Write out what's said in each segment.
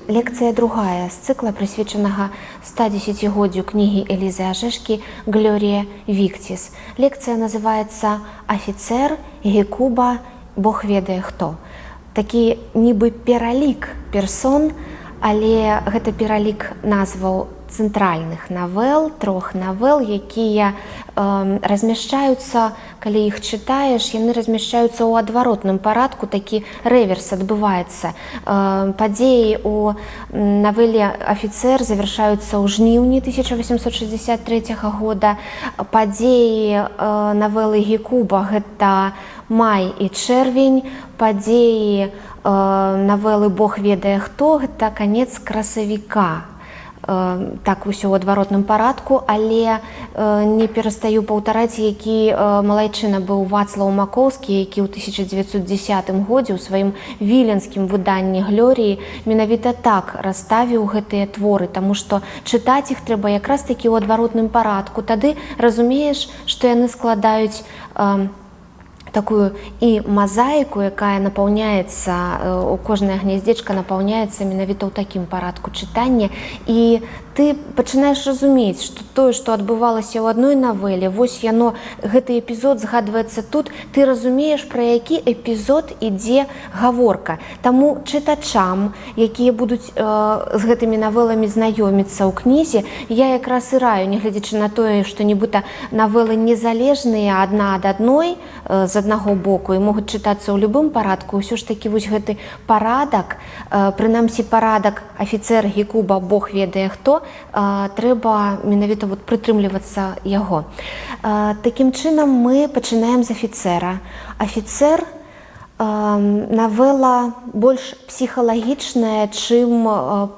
Лекцыя другая з цыкла, прысвечанага 110годдзю кнігі Элізы Ажэшкі «Глорія Віктіс». Лекцыя называецца «Афіцэр, Гекуба, Бог ведае хто». Такі нібы пералік персон, але гэта пералік назваў цэнтральных навел, трох навел, якія размяшчаюцца, калі іх чытаеш, яны размяшчаюцца ў адваротным парадку, такі рэверс адбываецца. Падзеі ў навеле «Афіцэр» завяршаюцца ў жніўні 1863 года. Падзеі навелы Гекуба гэта май і чэрвень, падзеі навелы «Бог ведае хто» гэта канец красавіка. Так усё ў адваротным парадку, але не перастаю паўтараць, які малайчына быў Вацлаў Макоўскі, які ў 1910 годзе ў сваім віленскім выданні «Глоріі» менавіта так расставіў гэтыя творы, таму што чытаць іх трэба якраз такі ў адваротным парадку. Тады разумееш, што яны складаюць такую і мазаіку, якая напаўняецца, у кожнае гняздзечка напаўняецца менавіта ў такім парадку чытання, і ты пачынаеш разумець, што тое, што адбывалася ў адной навеле, вось яно, гэты эпізод згадваецца тут, ты разумееш, пра які эпізод ідзе гаворка. Таму чытачам, якія будуць з гэтымі навеламі знаёміцца ў кнізе, я якраз і раю, нягледзячы на тое, што нібыта навелы незалежныя адна ад адной, з аднаго боку, і могуць чытацца ў любым парадку, ўсё ж такі вось гэты парадак, прынамсі парадак «Афіцэр, Гекуба, Бог ведае хто», трэба менавіта прытрымлівацца яго. Такім чынам мы пачынаем з «Афіцэра». «Афіцэр» навела больш псіхалагічная, чым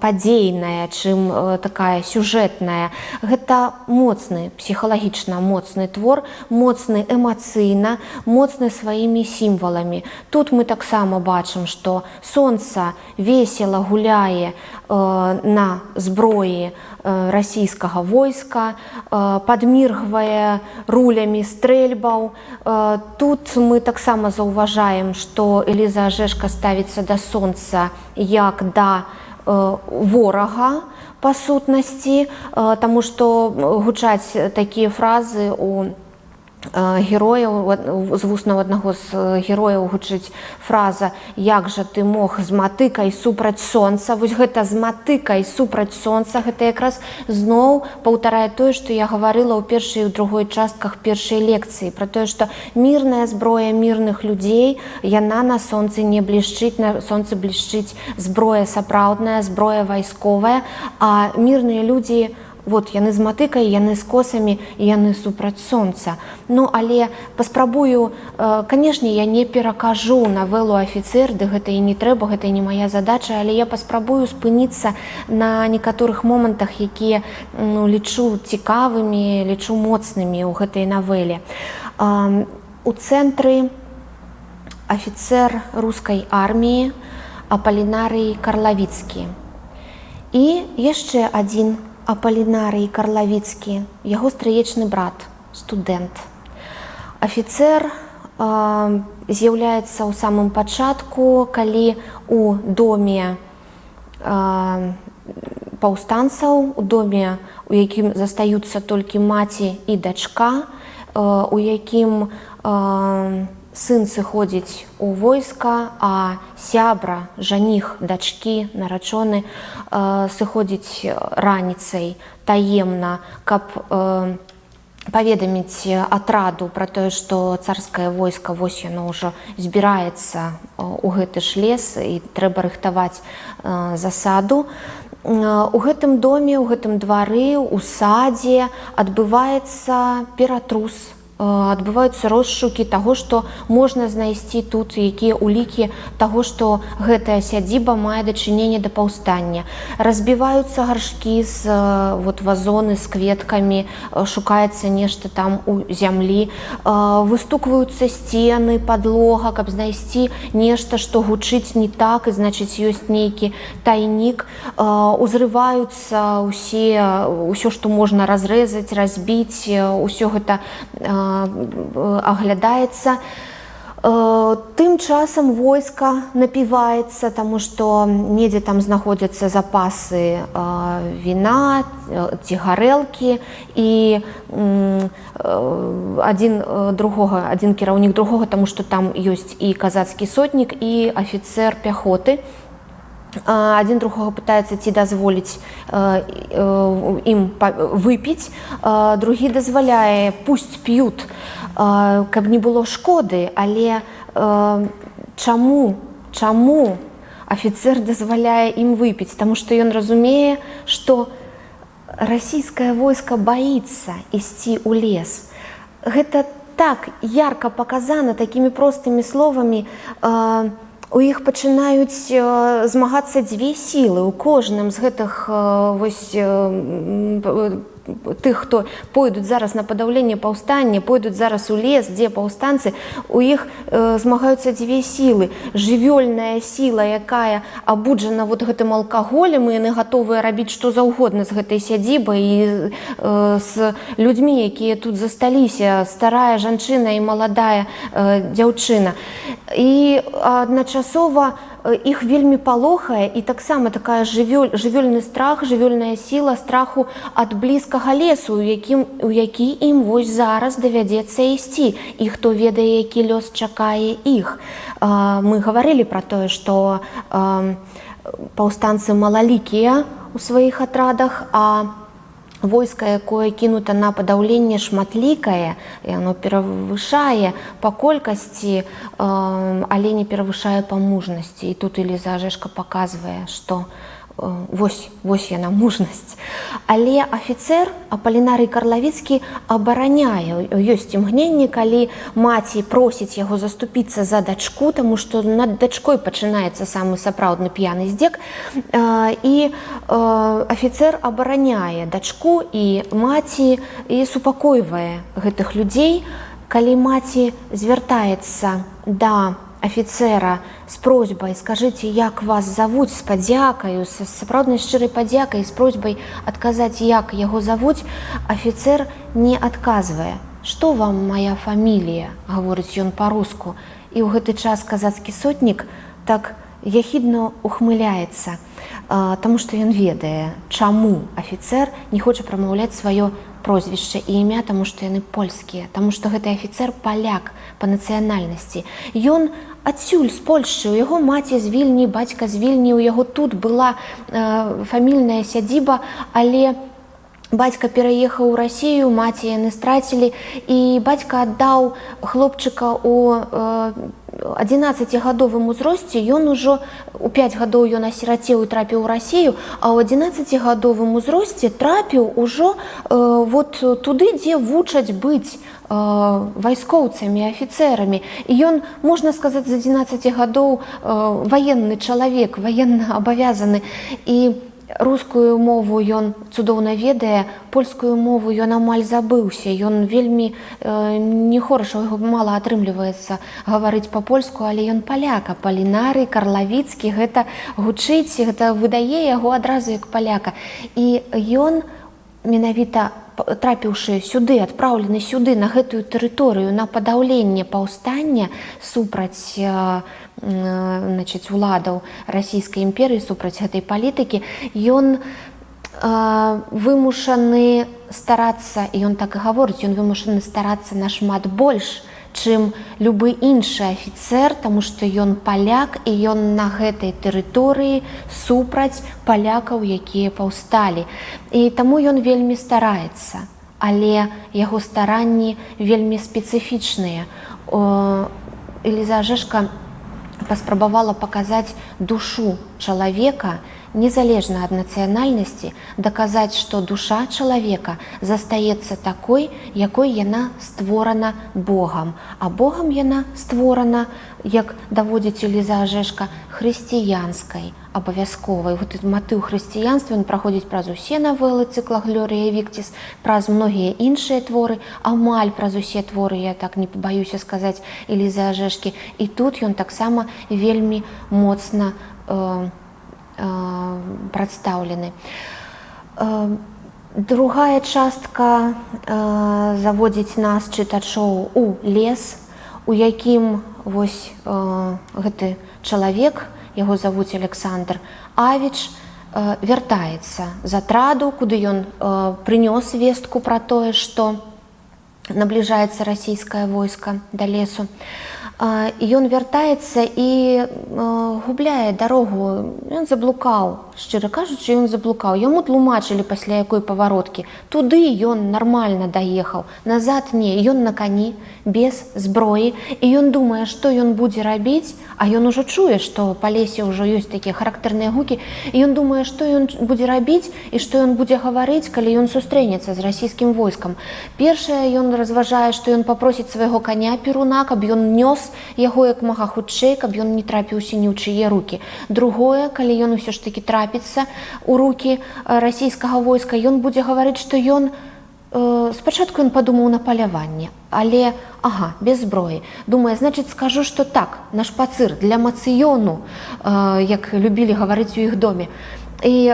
падзейная, чым такая сюжэтная. Гэта моцны, псіхалагічна моцны твор, моцны эмацыйна, моцны сваімі сімваламі. Тут мы таксама бачым, што сонца весела гуляе на зброі расійскага войска, падміргвае рулямі стрэльбаў. Тут мы таксама заўважаем, што Эліза Ажэшка ставіцца да сонца як да ворага па сутнасці, таму што гучаць такія фразы у герояў, з вуснаў аднаго з герояў гучыць фраза «Як жа ты мог з матыкай супраць сонца». Вось гэта з матыкай супраць сонца, гэта якраз зноў паўтарае тое, што я гаварыла ў першай і ў другой частках першай лекцыі, пра тое, што мірная зброя мірных людзей, яна на сонцы не блішчыць, на сонцы блішчыць зброя сапраўдная, зброя вайсковая, а мірныя людзі, вот, яны з матыкай, яны з косамі, яны супраць сонца. Ну, але паспрабую, канешне, я не перакажу навелу «Афіцэр», ды гэта і не трэба, гэта і не мая задача, але я паспрабую спыніцца на некаторых момантах, якія лічу цікавымі, лічу моцнымі ў гэтай навеле. У цэнтры афіцэр рускай арміі Апалінарый Карлавіцкі. І яшчэ адзін Апалінарый Карлавіцкі, яго стрыечны брат, студэнт. Афіцэр з'яўляецца ў самым пачатку, калі у доме паўстанцаў, у доме, у якім застаюцца толькі маці і дачка, у якім сын сыходзіць у войска, а сябра, жаніх дачкі, нарачоны сыходзіць раніцай таемна, каб паведаміць атраду пра тое, што царскае войска вось яно ўжо збіраецца ў гэты ж лес і трэба рыхтаваць засаду. У гэтым доме, у гэтым двары, у садзе адбываецца ператрус, адбываюцца розшукі таго, што можна знайсці тут, якія улікі таго, што гэтая сядзіба мае дачыненне да паўстання. Разбіваюцца гаршкі з вазоны з кветкамі, шукаецца нешта там у зямлі, выстукваюцца сцены, падлога, каб знайсці нешта, што гучыць не так, і значыць ёсць нейкі тайнік, узрываюцца ўсё, што можна разрэзаць, разбіць, усё гэта аглядаецца. Тым часам войска напіваецца, таму што недзе там знаходзяцца запасы віна ці гарэлкі, і адзін кіраўнік другога, таму што там ёсць і казацкі сотнік, і афіцэр пяхоты. Адзін другога пытаецца ці дазволіць ім выпіць, другі дазваляе, пусть п'ют, каб не было шкоды, але чаму афіцэр дазваляе ім выпіць? Таму што ён разумее, што расійскае войска баіцца ісці ў лес. Гэта так ярка паказана такімі простымі словамі. У іх пачынаюць змагацца дзве сілы. У кожным з гэтых тых, хто пойдуць зараз на падаўленне паўстання, пойдуць зараз у лес, дзе паўстанцы, у іх змагаюцца дзве сілы. Жывёльная сіла, якая абуджана вот гэтым алкаголем, і яны гатовыя рабіць што заўгодна з гэтай сядзібай і з людзьмі, якія тут засталіся, старая жанчына і маладая дзяўчына. І адначасова іх вельмі палохае, і таксама такая жывёльны страх, жывёльная сіла страху ад блізкага лесу, у які ім вось зараз давядзецца ісці, і хто ведае, які лёс чакае іх. Мы гаварылі пра тое, што паўстанцы малалікія ў сваіх атрадах, а войска, якое кінута на падаўленне, шматлікае, і оно перавышае па колькасці, але не перавышае па мужнасці. І тут Эліза Ажэшка паказвае, што вось яна мужнасць. Але афіцэр Апалінарый Карлавіцкі абараняе. Ёсць імгненне, калі маці просіць яго заступіцца за дачку, таму што над дачкой пачынаецца самы сапраўдны п'яны здзек, і афіцэр абараняе дачку і маці і супакойвае гэтых людзей. Калі маці звяртаецца да афіцэра з просьбай: скажыце, як вас завуць, з падзякаю, з сапраўднай шчырай падзякай, з просьбай адказаць, як яго завуць, афіцэр не адказвае. Што вам мая фамілія? Гаворыць ён па-руску. І ў гэты час казацкі сотнік так яхідна ухмыляецца, таму што ён ведае, чаму афіцэр не хоча прамаўляць сваё прозвішча і імя, таму што яны польскія, таму што гэты афіцэр паляк па нацыянальнасці. Ён адсюль, з Польшчы, у яго маці з Вільні, бацька з Вільні, у яго тут была фамільная сядзіба, але бацька пераехаў у Расію, маці яны страцілі, і бацька аддаў хлопчыка у 11-гадовым узросце. Ён ужо у 5 гадоў ён асірацеў і трапіў у Расію, а ў 11-гадовым узросце трапіў ужо вот туды, дзе вучаць быць вайскоўцамі, афіцэрамі. І ён, можна сказаць, з 11 гадоў ваенны чалавек, военна абавязаны. І рускую мову ён цудоўна ведае, польскую мову ён амаль забыўся. Ён вельмі не хораша, яго мала атрымліваецца гаварыць па-польску, але ён паляк. Апалінарый Карлавіцкі, гэта гучыць, гэта выдае яго адразу як паляка. І ён, менавіта трапіўшы сюды, адпраўлены сюды, на гэтую тэрыторыю, на падаўленне паўстання супраць уладаў расійскай імперыі, супраць гэтай палітыкі, ён вымушаны старацца, і ён так і гаворыць, ён вымушаны старацца нашмат больш, чым любы іншы афіцэр, таму што ён паляк, і ён на гэтай тэрыторыі супраць палякаў, якія паўсталі. І таму ён вельмі стараецца, але яго старанні вельмі спецыфічныя. Эліза Ажэшка паспрабавала паказаць душу чалавека, незалежна ад нацыянальнасці, даказаць, што душа чалавека застаецца такой, якой яна створана Богам. А Богам яна створана, як даводзіць Эліза Ажэшка, хрысціянскай, абавязковай. Вот матыў хрысціянства, ён праходзіць праз усе навелы цыкла «Глорія Віктіс», праз многія іншыя творы, амаль праз усе творы, я так не пабаюся сказаць, Элізы Ажэшкі. І тут ён таксама вельмі моцна прадстаўлены. Другая частка заводзіць нас, чытачоў, у лес, у якім вось гэты чалавек, яго завуць Александр Авіч, вяртаецца з атраду, куды ён прынёс вестку пра тое, што набліжаецца расійскае войска да лесу. Ён вяртаецца і губляе дарогу. Ён заблукаў, шчыра кажучы, ён заблукаў. Яму тлумачылі пасля якой павароткі. Туды ён нармальна даехаў, назад не. Ён на кані, без зброі, і ён думае, што ён будзе рабіць, а ён ужо чуе, што па лесе ўжо ёсць такія характэрныя гукі, і ён думае, што ён будзе рабіць і што ён будзе гаварыць, калі ён сустрэнецца з расійскім войскам. Першае, ён разважае, што ён папросіць свайго каня Перуна, каб ён нёс яго як мага хутчэй, каб ён не трапіўся ні ў чые рукі. Другое, калі ён усё ж такі трапіцца ў рукі расійскага войска, ён будзе гаварыць, што ён спачатку ён падумаў на паляванне, але без зброі. Думае, значыць, скажу, што так, на шпацыр для мацыёну, як любілі гаварыць у іх доме. І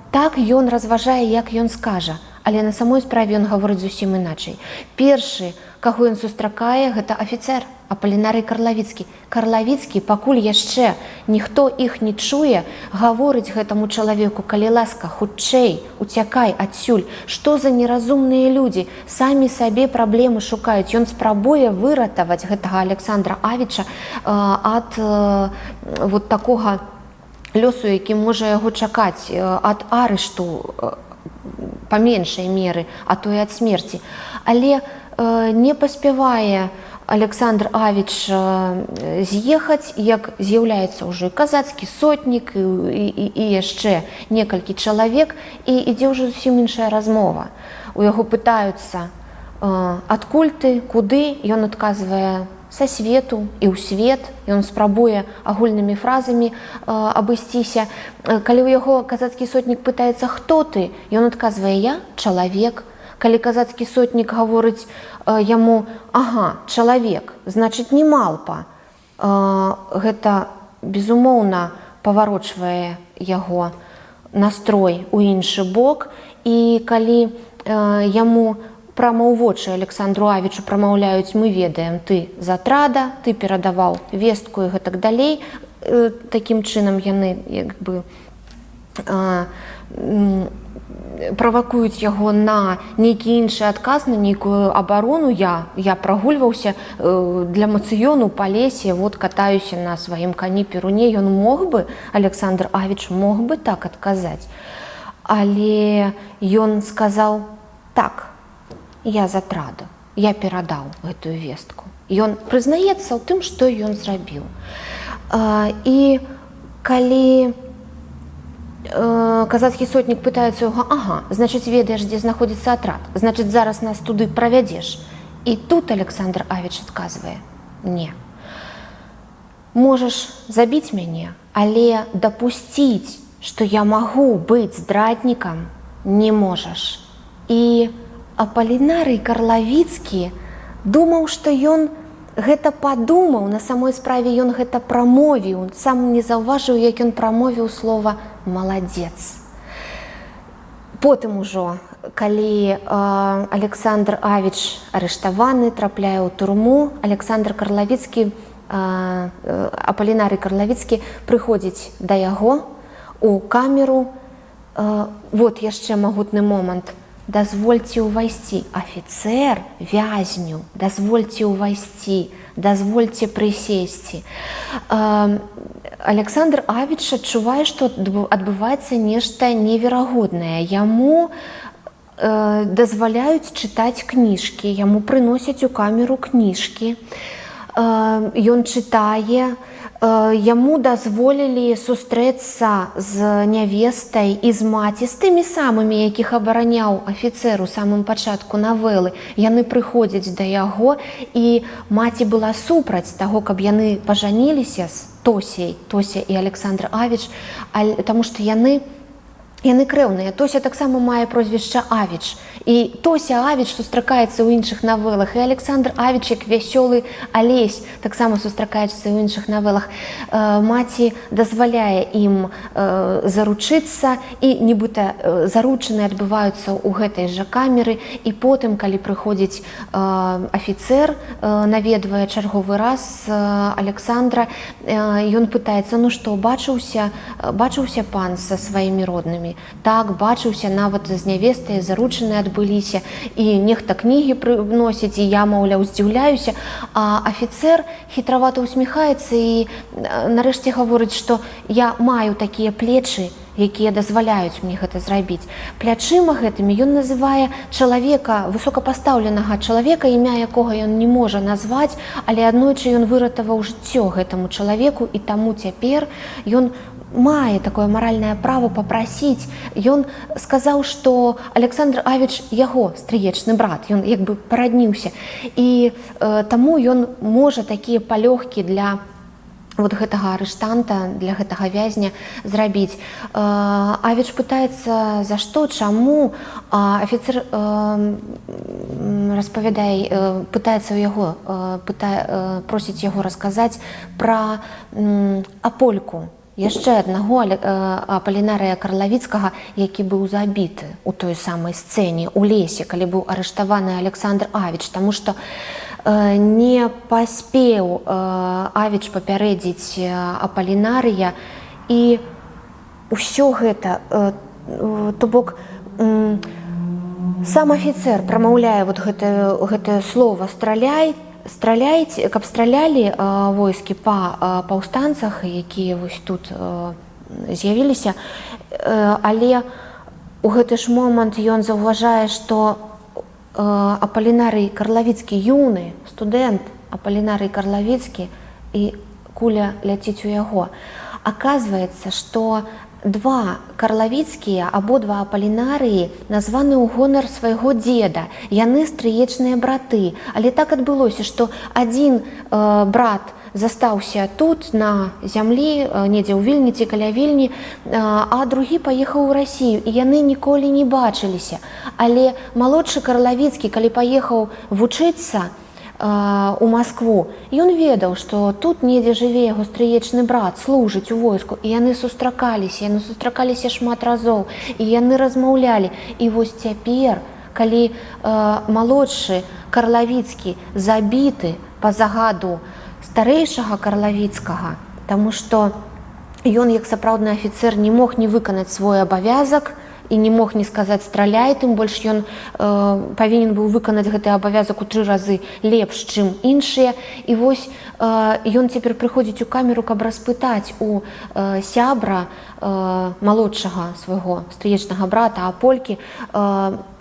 так ён разважае, як ён скажа, але на самой справе ён гаворыць зусім іначай. Першы, каго ён сустракае, гэта афіцэр Апалінарый Карлавіцкі. Карлавіцкі, пакуль яшчэ ніхто іх не чуе, гаворыць гэтаму чалавеку: калі ласка, хутчэй, уцякай адсюль. Што за неразумныя людзі, самі сабе праблемы шукаюць. Ён спрабуе выратаваць гэтага Александра Авіча ад вот такога лёсу, які можа яго чакаць, ад арышту па меншай меры, а то і ад смерці. Але не паспявае Александр Авіч з'ехаць, як з'яўляецца ўжо і казацкі сотнік, і яшчэ некалькі чалавек, і ідзе ўжо зусім іншая размова. У яго пытаюцца: адкуль ты, куды? Ён адказвае: са свету і ў свет. Ён спрабуе агульнымі фразамі абысціся. Калі ў яго казацкі сотнік пытаецца: хто ты? Ён адказвае: я чалавек. Калі казацкі сотнік гаворыць яму: чалавек, значыць, не малпа. Гэта, безумоўна, паварочвае яго настрой у іншы бок. І калі яму прама ў вочы Александру Авічу прамаўляюць: мы ведаем, ты з атрада, ты перадаваў вестку і гэтак далей, такім чынам яны як бы правакуюць яго на нейкі іншы адказ, на нейкую абарону. Я прагульваўся для мацыёну па лесе, вот катаюся на сваім кані Перуне. Ён мог бы, Александр Авіч мог бы так адказаць, але ён сказаў: так, я з атраду, я перадаў гэтую вестку. Ён прызнаецца ў тым, што ён зрабіў. І калі казацкі сотнік пытаецца яго: значыць, ведаеш, дзе знаходзіцца атрад, значыць, зараз нас туды правядзеш. І тут Александр Авіч адказвае: не. Можаш забіць мяне, але дапусціць, што я магу быць здраднікам, не можаш. І Апалінарый Карлавіцкі думаў, што ён гэта падумаў, на самой справе ён гэта прамовіў. Сам не заўважыў, як ён прамовіў слова «маладзец». Потым ужо, калі Александр Авіч арыштаваны, трапляе ў турму, Александр Карлавіцкі, Апалінарый Карлавіцкі прыходзіць да яго у камеру. Вот яшчэ магутны момант. Дазвольце ўвайсці, афіцэр вязню, дазвольце ўвайсці, дазвольце прысесці. Александр Авіч адчувае, што адбываецца нешта неверагоднае. Яму дазваляюць чытаць кніжкі, яму прыносяць у камеру кніжкі. Ён чытае, яму дазволілі сустрэцца з нявестай і з маці, з тымі самымі, якіх абараняў афіцэр у самым пачатку навелы. Яны прыходзяць да яго, і маці была супраць таго, каб яны пажаніліся з Тосяй, Тося і Александр Авіч, таму што яны Яны крэўныя. Тося таксама мае прозвішча Авіч. І Тося Авіч сустракаецца ў іншых навелах. І Александр Авіч, як вясёлы Алесь, таксама сустракаецца ў іншых навелах. Маці дазваляе ім заручыцца, і нібыта заручаны адбываюцца ў гэтай жа камеры. І потым, калі прыходзіць афіцэр, наведвае чарговы раз Александра, ён пытаецца: ну што, бачыўся пан са сваімі роднымі? Так, бачыўся, нават з нявестай заручаныя адбыліся, і нехта кнігі прыносіць, і я, маўляў, здзіўляюся. А афіцэр хітравата ўсміхаецца і нарэшце гаворыць, што я маю такія плечы, якія дазваляюць мне гэта зрабіць. Плячыма гэтымі ён называе чалавека, высокапастаўленага чалавека, імя якога ён не можа назваць, але аднойчы ён выратаваў жыццё гэтаму чалавеку, і таму цяпер ён мае такое маральнае права папрасіць. Ён сказаў, што Александр Авіч яго стрыечны брат, ён як бы парадніўся, і таму ён можа такія палёгкі для вот гэтага арыштанта, для гэтага вязня зрабіць. Авіч пытаецца, за што, чаму. Афіцэр распавядае, пытаецца ў яго, просіць яго расказаць пра Апольку, яшчэ аднаго Апалінарыя Карлавіцкага, які быў забіты ў той самай сцэне ў лесе, калі быў арыштаваны Александр Авіч, таму што не паспеў Авіч папярэдзіць Апалінарыя, і ўсё гэта, то бок сам афіцэр прамаўляе вот гэтае слово «страляйце», каб стралялі войскі па паўстанцах, якія вось тут з'явіліся, але ў гэты ж момант ён заўважае, што Апалінарый Карлавіцкі, юны студэнт Апалінарый Карлавіцкі, і куля ляціць у яго. Аказваецца, што два Карлавіцкія, абодва Апалінарыі названы ў гонар свайго дзеда. Яны стрыечныя браты. Але так адбылося, што адзін брат застаўся тут, на зямлі, недзе ў Вільні ці каля Вільні, а другі паехаў у Расію, і яны ніколі не бачыліся. Але малодшы Карлавіцкі, калі паехаў вучыцца у Маскву, ён ведаў, што тут недзе жыве яго стрыечны брат, служыць у войску, і яны сустракаліся шмат разоў, і яны размаўлялі. І вось цяпер, калі малодшы Карлавіцкі забіты па загаду старэйшага Карлавіцкага, таму што ён, як сапраўдны афіцэр, не мог не выканаць свой абавязак і не мог не сказаць «страляй», тым больш ён павінен быў выканаць гэты абавязак у 3 разы лепш, чым іншыя. І вось ён цяпер прыходзіць у камеру, каб распытаць у сябра малодшага свайго стрыечнага брата Аполькі,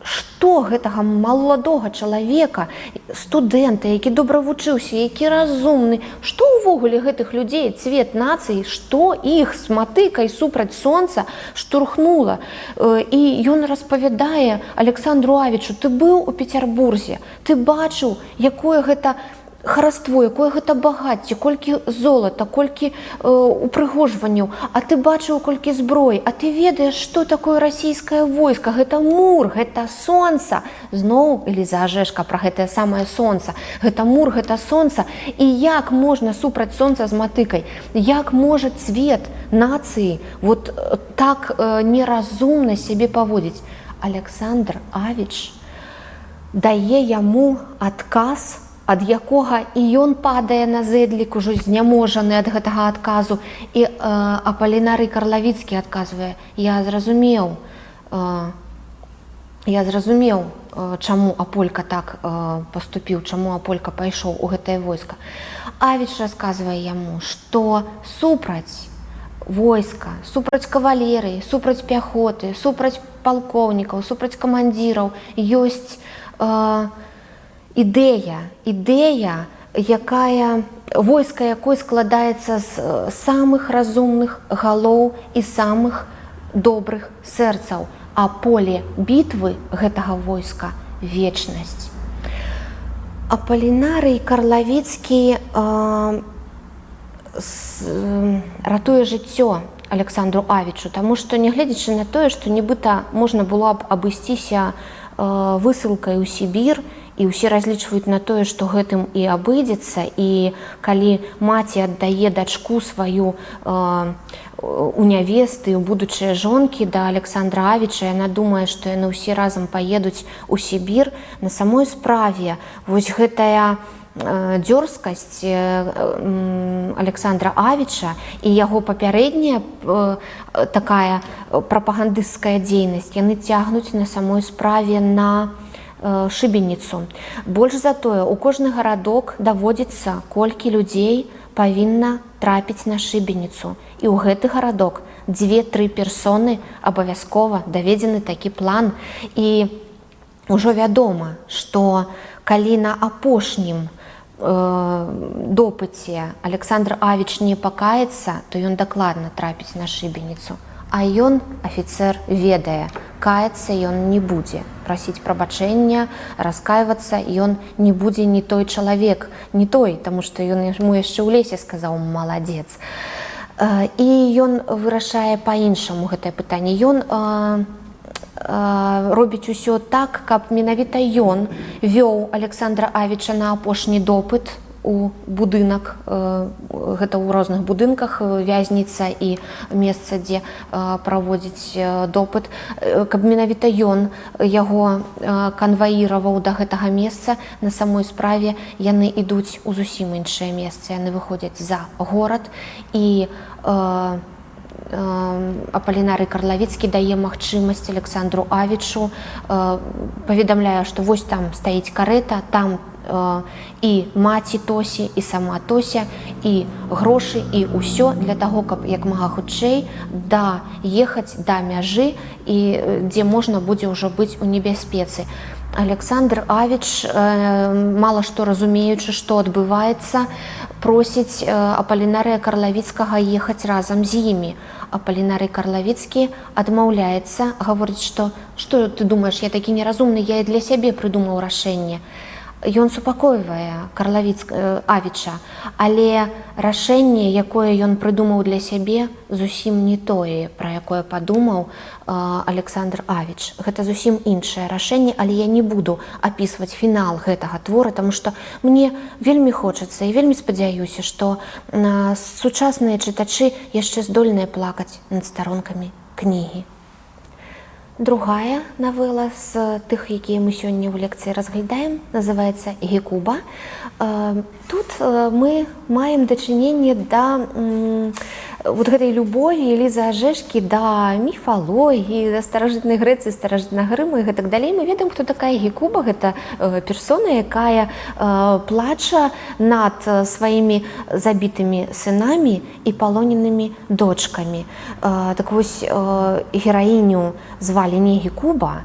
што гэтага маладога чалавека, студэнта, які добра вучыўся, які разумны, што ўвогуле гэтых людзей, цвет нацыі, што іх з матыкай супраць сонца штурхнула. І ён распавядае Александру Авічу: ты быў у Пецярбурзе, ты бачыў, якое гэта хараство, якое гэта багацце, колькі золата, колькі упрыгожванняў, а ты бачыў, колькі зброі, а ты ведаеш, што такое расійскае войска, гэта мур, гэта сонца. Зноў Эліза Ажэшка пра гэтае самае сонца. Гэта мур, гэта сонца. І як можна супраць сонца з матыкай? Як можа цвет нацыі вот так неразумна сябе паводзіць? Александр Авіч дае яму адказ, ад якога і ён падае на зэдлік, ужо зняможаны ад гэтага адказу. І Апалінарый Карлавіцкі адказвае: я зразумеў, чаму Аполька так паступіў, чаму Аполька пайшоў у гэтае войска. Авіч расказвае яму, што супраць войска, супраць кавалерыі, супраць пяхоты, супраць палкоўнікаў, супраць камандзіраў ёсць ідэя, войска якой складаецца з самых разумных галоў і самых добрых сэрцаў, а поле бітвы гэтага войска – вечнасць. Апалінарый Карлавіцкі ратуе жыццё Александру Авічу, таму што нягледзячы на тое, што нібыта можна было б абысціся высылкай у Сібір, і ўсе разлічваюць на тое, што гэтым і абыдзецца, і калі маці аддае дачку сваю у нявесты, у будучыя жонкі да Александра Авіча, яна думае, што яны ўсе разам паедуць у Сібір. На самой справе вось гэтая дзёрзкасць Александра Авіча і яго папярэдняя такая прапагандысцкая дзейнасць, яны цягнуць на самой справе на шыбеніцу. Больш за тое, у кожны гарадок даводзіцца, колькі людзей павінна трапіць на шыбеніцу. І ў гэты гарадок 2-3 персоны абавязкова даведзены такі план. І ўжо вядома, што калі на апошнім допыце Александр Авіч не пакаецца, то ён дакладна трапіць на шыбеніцу. А ён, афіцэр, ведае, каяцца ён не будзе, прасіць прабачэння, раскайвацца, ён не будзе не той чалавек, не той, таму што ён яму яшчэ ў лесе сказаў «маладзец». І ён вырашае па-іншаму гэтае пытанне. Ён робіць усё так, каб менавіта ён вёў Александра Авіча на апошні допыт у будынак, гэта ў розных будынках, вязніца і месца, дзе праводзіць допыт, каб менавіта ён яго канваіраваў да гэтага месца. На самой справе яны ідуць у зусім іншае месца, яны выходзяць за горад, і Апалінарый Карлавіцкі дае магчымасць Александру Авічу, паведамляе, што вось там стаіць карэта, там і маці Тосі, і сама Тося, і грошы, і ўсё для таго, каб як мага хутчэй даехаць да мяжы, і дзе можна будзе ўжо быць у небяспецы. Александр Авіч, мала што разумеючы, што адбываецца, просіць Апалінарыя Карлавіцкага ехаць разам з імі. Апалінарый Карлавіцкі адмаўляецца, гаворыць, што ты думаеш, я такі неразумны, я і для сябе прыдумаў рашэнне. Ён супакойвае Авіча, але рашэнне, якое ён прыдумаў для сябе, зусім не тое, пра якое падумаў Александр Авіч. Гэта зусім іншае рашэнне, але я не буду апісваць фінал гэтага твора, таму што мне вельмі хочацца і вельмі спадзяюся, што сучасныя чытачы яшчэ здольныя плакаць над старонкамі кнігі. Другая навела з тых, якія мы сёння ў лекцыі разглядаем, называецца «Гекуба». Тут мы маем дачыненне да вот гэтай любові Элізы Ажэшкі да міфалогіі, да старажытнай Грэцыі, старажытнага Рыма і гэтак далей. Мы ведаем, хто такая Гекуба. Гэта персона, якая плача над сваімі забітымі сынамі і палоненымі дочкамі. Так вось, гераіню звалі не Гекуба,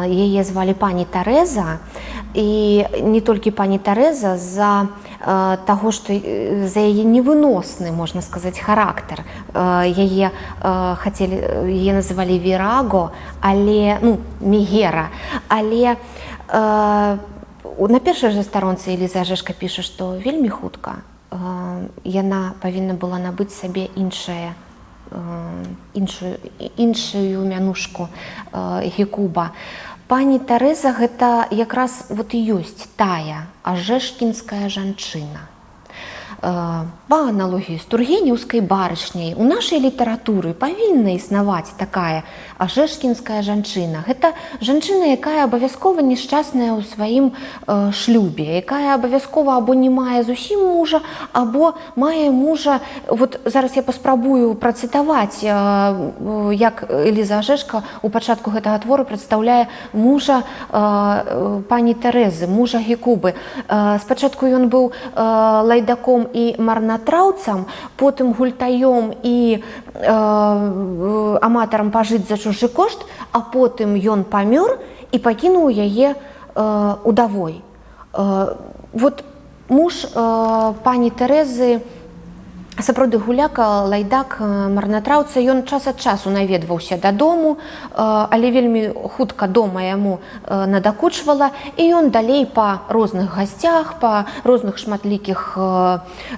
яе звалі пані Тэрэза, і не толькі пані Тэрэза з-за таго, што за яе невыносны, можна сказаць, характар. Яе называлі Віраго, але, Мегера, але на першай жа старонцы Эліза Ажэшка піша, што вельмі хутка яна павінна была набыць сабе іншую мянушку Гекуба. Пані Тэрэза гэта якраз вот і ёсць тая ажэшкінская жанчына. Па аналогіі з тургенеўскай барышняй у нашай літаратуры павінна існаваць такая ажэшкінская жанчына. Гэта жанчына, якая абавязкова нешчасная ў сваім шлюбе, якая абавязкова або не мае зусім мужа, або мае мужа. Вот зараз я паспрабую працытаваць, як Эліза Ажэшка у пачатку гэтага твору прадстаўляе мужа пані Тэрэзы, мужа Гекубы. Спачатку ён быў лайдаком і марнатраўцам, потым гультаём і аматарам пажыць за чужы кошт, а потым ён памёр і пакінуў яе удавой. Вот муж пані Тэрэзы Сапраўды гуляка, лайдак, марнатраўца, ён час ад часу наведваўся дадому, але вельмі хутка дома яму надакучвала, і ён далей па розных гасцях, па розных шматлікіх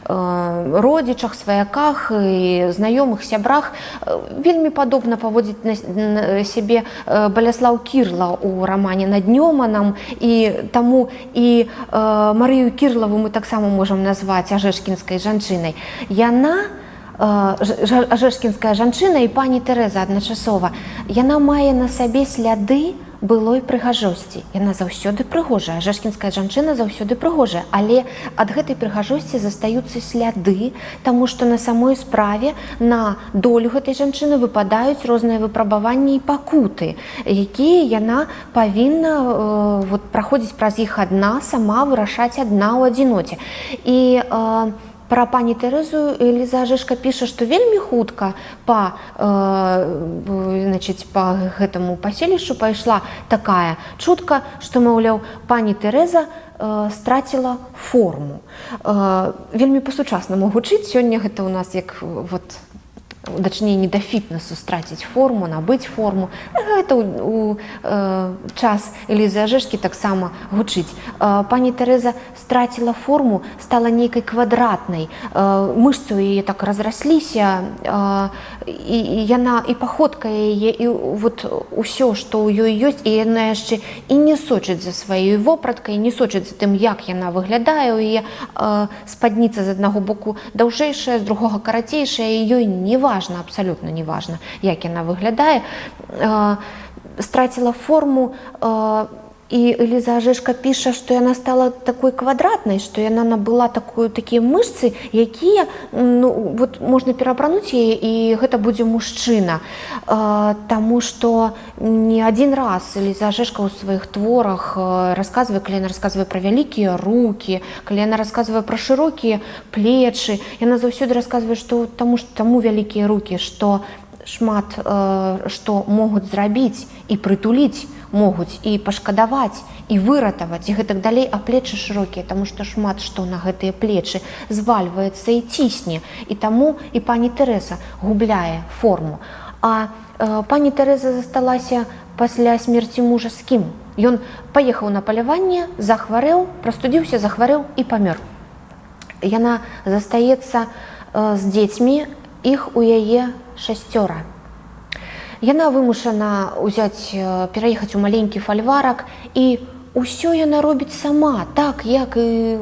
родзічах, сваяках і знаёмых, сябрах вельмі падобна паводзіць на сябе Баляслаў Кірла ў рамане «Над Нёманам», і таму і Марыю Кірлаву мы таксама можам назваць ажэшкінскай жанчынай. Яна, ажэшкінская жанчына і пані Тэрэза адначасова, яна мае на сабе сляды былой прыгажосці. Яна заўсёды прыгожая, ажэшкінская жанчына заўсёды прыгожая, але ад гэтай прыгажосці застаюцца сляды, таму што на самой справе на долю гэтай жанчыны выпадаюць розныя выпрабаванні і пакуты, якія яна павінна праходзіць праз іх адна, сама вырашаць адна ў адзіноце. І пра пані Тэрэзу Эліза Ажэшка піша, што вельмі хутка па гэтаму паселішчу пайшла такая чутка, што, маўляў, пані Тэрэза страціла форму. Вельмі па-сучаснаму гучыць, сёння гэта ў нас як дачней да фітнесу страціць форму, набыць форму. Гэта ў час Элізы Ажэшкі таксама гучыць. Пані Тэрэза страціла форму, стала нейкай квадратнай, мышцы ў яе так разрасліся, і яна, і паходка яе, і ўсё, што ў ёй ёсць, і яна яшчэ і не сочыць за сваёй вопраткай, не сочыць за тым, як яна выглядае, у яе спадніца з аднаго боку даўжэйшая, з другога карацейшая, і ёй не важна, абсалютна не важна, як яна выглядае, страціла форму, і Эліза Ажэшка піша, што яна стала такой квадратнай, што яна набыла такія мышцы, якія, можна пераапрануць яе, і гэта будзе мужчына. Таму што не адзін раз Эліза Ажэшка ў сваіх творах расказвае, калі яна расказвае пра вялікія рукі, калі яна расказвае пра шырокія плечы, яна заўсёды расказвае, што таму вялікія рукі, што шмат што могуць зрабіць і прытуліць могуць, і пашкадаваць, і выратаваць, і гэтак далей, а плечы шырокія, таму што шмат што на гэтыя плечы звальваецца і цісне, і таму і пані Тэрэза губляе форму. А пані Тэрэза засталася пасля смерці мужа з кім? Ён паехаў на паляванне, захварэў, прастудзіўся, захварэў і памёр. Яна застаецца з дзецьмі, іх у яе 6. Яна вымушана пераехаць у маленькі фальварак, і ўсё яна робіць сама, так, як і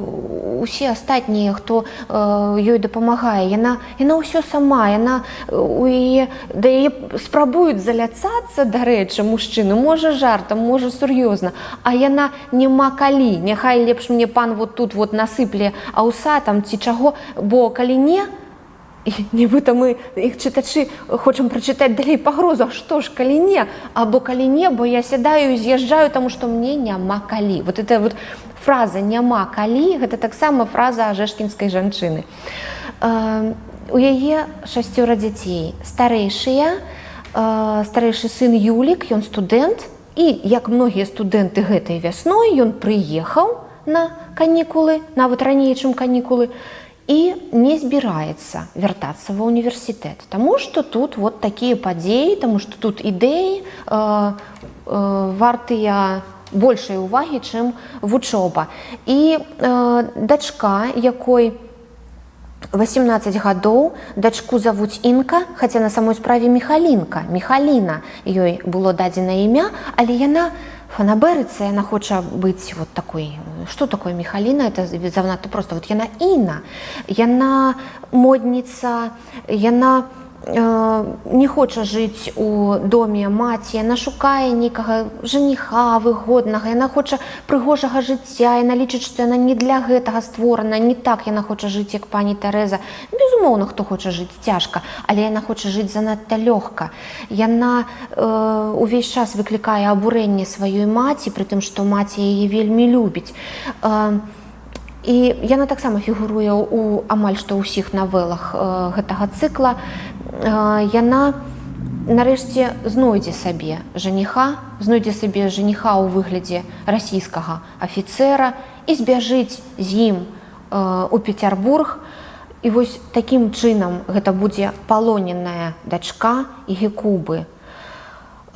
усе астатнія, хто ёй дапамагае. Яна ўсё сама, да яе спрабуюць заляцацца, дарэчы, мужчыны, можа жартам, можа сур'ёзна, а яна няма калі, няхай лепш мне пан тут насыпле аўса там ці чаго, бо калі не, нібыта мы, іх чытачы, хочам прачытаць далей пагрозу, а што ж, калі не, або калі не, бо я сядаю і з'язджаю, таму што мне няма калі. Эта фраза «няма калі» – гэта таксама фраза ажэшкінскай жанчыны. У яе 6 дзяцей. Старэйшы сын Юлік, ён студэнт, і, як многія студэнты гэтай вясной, ён прыехаў на канікулы, нават раней, чым канікулы, і не збіраецца вяртацца ва ўніверсітэт, таму што тут такія падзеі, таму што тут ідэі вартыя большай увагі, чым вучоба. І дачка, якой 18 гадоў, дачку завуць Інка, хаця на самой справе Міхалінка. Міхаліна ёй было дадзена імя, але яна фанабэрыцца, яна хоча быць такой. Што такое Міхаліна? Это занадта проста. Яна Інна, яна модніца, яна не хоча жыць у доме маці, яна шукае нейкага жаніха выгоднага, яна хоча прыгожага жыцця, яна лічыць, што яна не для гэтага створана, не так яна хоча жыць, як пані Тэрэза. Безумоўна, хто хоча жыць цяжка, але яна хоча жыць занадта лёгка. Яна увесь час выклікае абурэнне сваёй маці, пры тым, што маці яе вельмі любіць. І яна таксама фігуруе ў амаль што ўсіх навелах гэтага цыкла. Яна нарэшце знойдзе сабе жаніха ў выглядзе расійскага афіцэра і збяжыць з ім у Пецярбург. І вось такім чынам гэта будзе палоненая дачка Гекубы.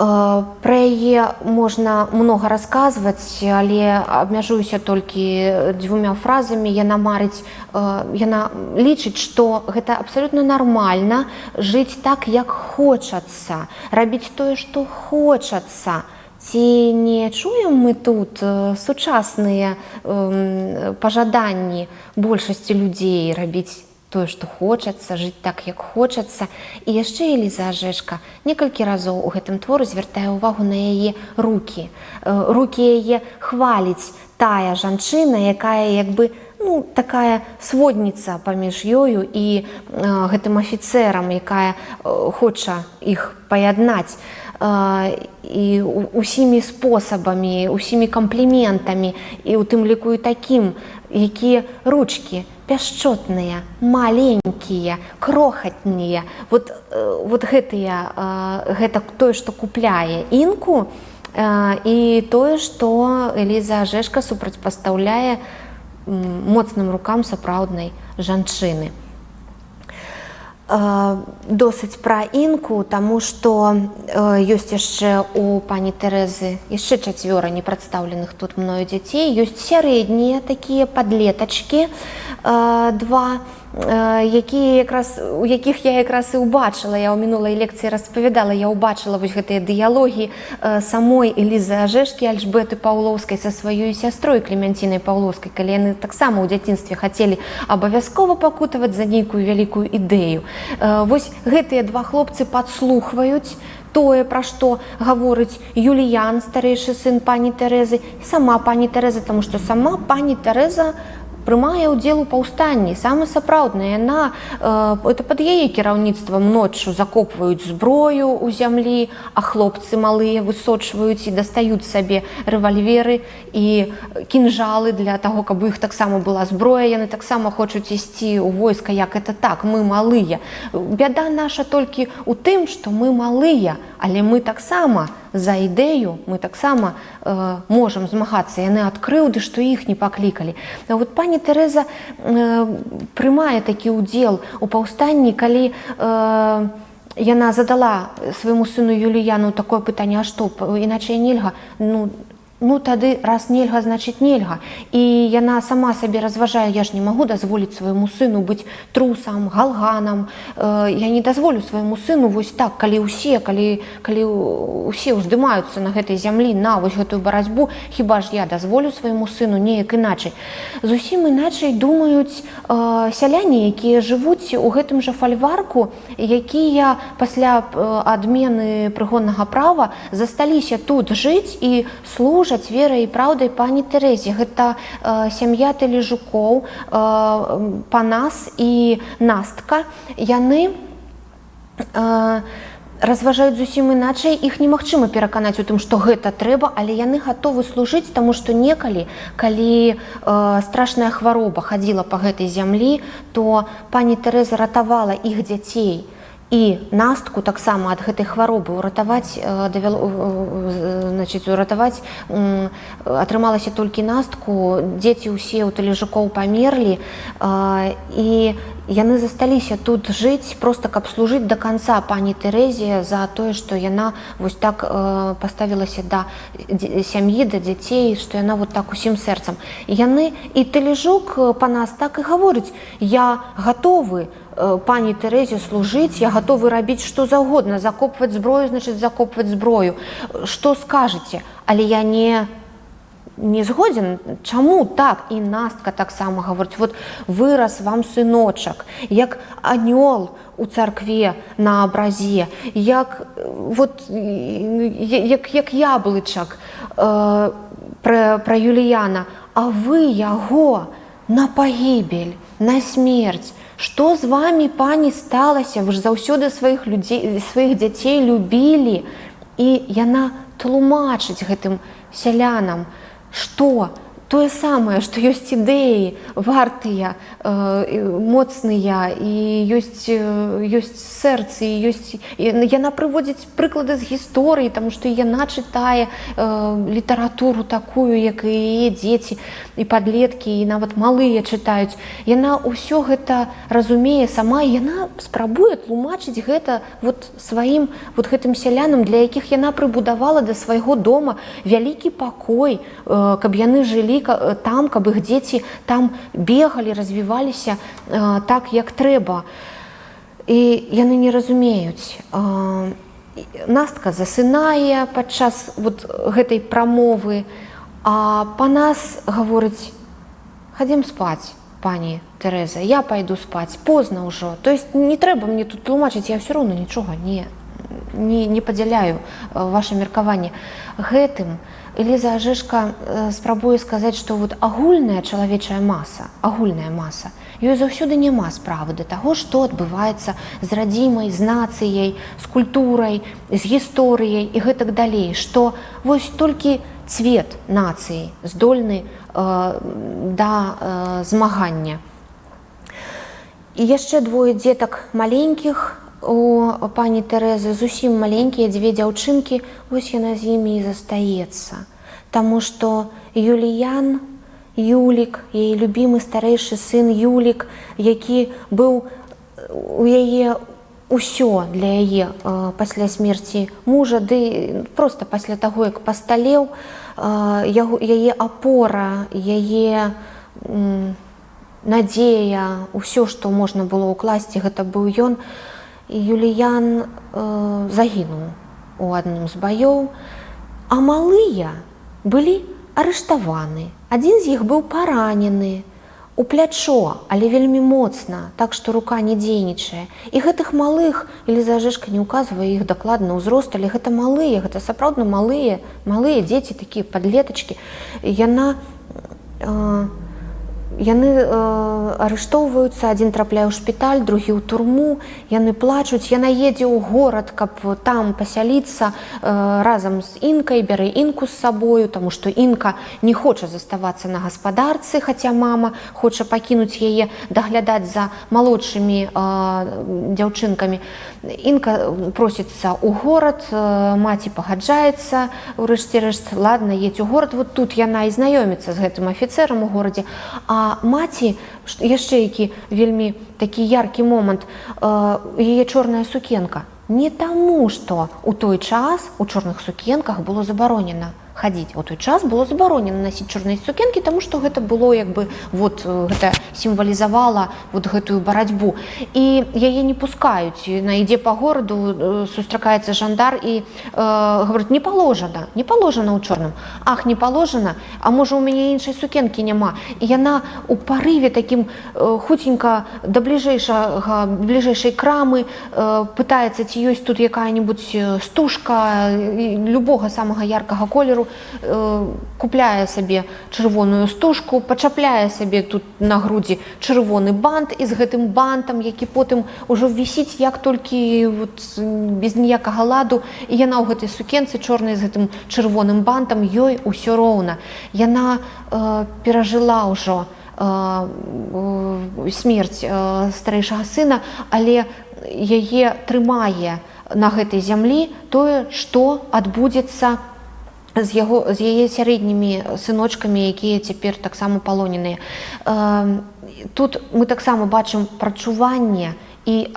Пра яе можна многа расказваць, але абмяжуюся толькі 2 фразамі. Яна марыць, яна лічыць, што гэта абсалютна нармальна жыць так, як хочацца, рабіць тое, што хочацца. Ці не чуем мы тут сучасныя пажаданні большасці людзей рабіць тое, што хочацца, жыць так, як хочацца. І яшчэ Эліза Ажэшка некалькі разоў у гэтым творы звяртае ўвагу на яе рукі. Рукі яе хваліць тая жанчына, якая як бы такая сводніца паміж ёю і гэтым афіцэрам, якая хоча іх паяднаць. І усімі спосабамі, усімі кампліментамі, і ў тым ліку і такім, якія ручкі пяшчотныя, маленькія, крохатныя. Вот гэта тое, што купляе інку, і тое, што Эліза Ажэшка супрацьпастаўляе моцным рукам сапраўднай жанчыны. Досыць пра інку, таму што ёсць яшчэ у пані Тэрэзы яшчэ 4 непрадстаўленых тут мною дзяцей. Ёсць сярэднія такія падлетачкі, 2, у якіх я якраз і ўбачыла, я ў мінулай лекцыі распавядала, я ўбачыла вось гэтыя дыялогі самой Элізы Ажэшкі, Альжбеты Паўлоўскай са сваёй сястрой Клемянцінай Паўлоўскай, калі яны таксама ў дзяцінстве хацелі абавязкова пакутаваць за нейкую вялікую ідэю. Вось гэтыя 2 хлопцы падслухваюць тое, пра што гаворыць Юліян, старэйшы сын пані Тэрэзы, і сама пані Тэрэза, таму што сама пані Тэрэза прымае ўдзел у паўстанні, самы сапраўдны. Яна, это пад яе кіраўніцтвам ноччу закопваюць зброю ў зямлі, а хлопцы малыя высочваюць і дастаюць сабе рэвальверы і кінжалы для таго, каб у іх таксама была зброя. Яны таксама хочуць ісці ў войска, як это так, мы малыя. Бяда наша толькі ў тым, што мы малыя, але мы таксама за ідэю, мы таксама можам змагацца. Яны ад крыўды, што іх не паклікалі. Вот пані Тэрэза прымае такі ўдзел у паўстанні, калі яна задала свайму сыну Юліяну такое пытанне: а што, іначай нельга? Ну тады, раз нельга, значыць нельга. І яна сама сабе разважае: я ж не магу дазволіць свайму сыну быць трусам, галганам. Я не дазволю свайму сыну вось так, калі ўсе ўздымаюцца на гэтай зямлі на вось гэтую барацьбу, хіба ж я дазволю свайму сыну неяк іначай. Зусім іначай думаюць сяляне, якія жывуць у гэтым жа фальварку, якія пасля адмены прыгоннага права засталіся тут жыць і служаць верай і праўдай пані Тэрэзе. Гэта сям'я Тэлежукоў, Панас і Настка. Яны разважаюць зусім іначай. Іх немагчыма пераканаць у тым, што гэта трэба, але яны гатовы служыць, таму што некалі, калі страшная хвароба хадзіла па гэтай зямлі, то пані Тэрэза ратавала іх дзяцей і Настку таксама ад гэтай хваробы. Уратаваць атрымалася толькі Настку. Дзеці ўсе ў Тэлежукоў памерлі, і яны засталіся тут жыць, проста каб служыць да канца пані Тэрэзе за тое, што яна вось так паставілася да сям'і, да дзяцей, што яна вот так усім сэрцам. Яны, і Тэлежук Панас так і гаворыць: я гатовы пані Тэрэзе служыць, я гатовы рабіць што заўгодна, закопваць зброю, значыць закопваць зброю, што скажаце, але я не згодзін. Чаму так? І Настка таксама гаворыць: вот вырас вам сыночак, як анёл у царкве на абразе, як яблычак пра Юліяна, а вы яго на пагібель, на смерць. Што з вамі, пані, сталася? Вы ж заўсёды сваіх дзяцей любілі. І яна тлумачыць гэтым сялянам, што тое самае, што ёсць ідэі вартыя, моцныя, і ёсць сэрцы, яна прыводзіць прыклады з гісторыі, таму што яна чытае літаратуру такую, як і яе дзеці, і падлеткі, і нават малыя чытаюць. Яна ўсё гэта разумее сама, і яна спрабуе тлумачыць гэта сваім гэтым сялянам, для якіх яна прыбудавала да свайго дома вялікі пакой, каб яны жылі там, каб іх дзеці там бегалі, развіваліся так, як трэба. І яны не разумеюць. Настка засынае падчас гэтай прамовы, а па нас гаворыць: «Хадзім спаць, пані Тэрэза, я пайду спаць, позна ўжо. То есть не трэба мне тут тлумачыць, я ўсё роўна нічога не падзяляю ваше меркаванне». Гэтым Эліза Ажэшка спрабуе сказаць, што агульная чалавечая маса, ёй заўсёды няма справы да таго, што адбываецца з радзімай, з нацыяй, з культурай, з гісторыяй і гэтак далей, што вось толькі цвет нацыі здольны да змагання. І яшчэ двое дзетак маленькіх у пані Тэрэзы, зусім маленькія, 2 дзяўчынкі, вось яна з імі і застаецца. Таму што Юліян, Юлік, яе любімы старэйшы сын Юлік, які быў у яе ўсё для яе пасля смерці мужа, ды проста пасля таго, як пасталеў, яе апора, яе надзея, ўсё, што можна было ўкласці, гэта быў ён. Юліян загінуў у адным з баёў, а малыя былі арыштаваны. Адзін з іх быў паранены у плячо, але вельмі моцна, так што рука не дзейнічае. І гэтых малых, Эліза Ажэшка не ўказвае іх дакладна ўзрост, але гэта малыя, гэта сапраўдна малыя дзеці, такія падлетачкі. Яны арыштоўваюцца, адзін трапляе ў шпіталь, другі ў турму, яны плачуць, яна едзе ў горад, каб там пасяліцца разам з Інкай, бярэ Інку з сабою, таму што Інка не хоча заставацца на гаспадарцы, хаця мама хоча пакінуць яе даглядаць за малодшымі дзяўчынкамі. Інка просіцца ў горад, маці пагаджаецца, урэшце рэшт, ладна, едзь у горад, тут яна і знаёміцца з гэтым афіцэрам у горадзе. А маці, яшчэ які вельмі такі яркі момант, яе чорная сукенка. Не таму, што ў той час у чорных сукенках было забаронена хадзіць. У той час было забаронена насіць чорныя сукенкі, таму што гэта было гэта сімвалізавала гэтую барацьбу. І яе не пускаюць. Яна ідзе па гораду, сустракаецца жандар і гаворыць: не паложана ў чорным. Ах, не паложана, а можа у мяне іншай сукенкі няма. І яна ў парыве такім хуценька да бліжэйшай крамы пытаецца, ці ёсць тут якая-небудзь стужка любога самага яркага колеру, купляе сабе чырвоную стужку, пачапляе сабе тут на грудзі чырвоны бант, і з гэтым бантам, які потым ужо вісіць як толькі без ніякага ладу, і яна ў гэтай сукенцы чорнай з гэтым чырвоным бантам, ёй усё роўна. Яна перажыла ўжо смерць старэйшага сына, але яе трымае на гэтай зямлі тое, што адбудзецца з яе сярэднімі сыночкамі, якія цяпер таксама палоненыя. Тут мы таксама бачым прачуванне і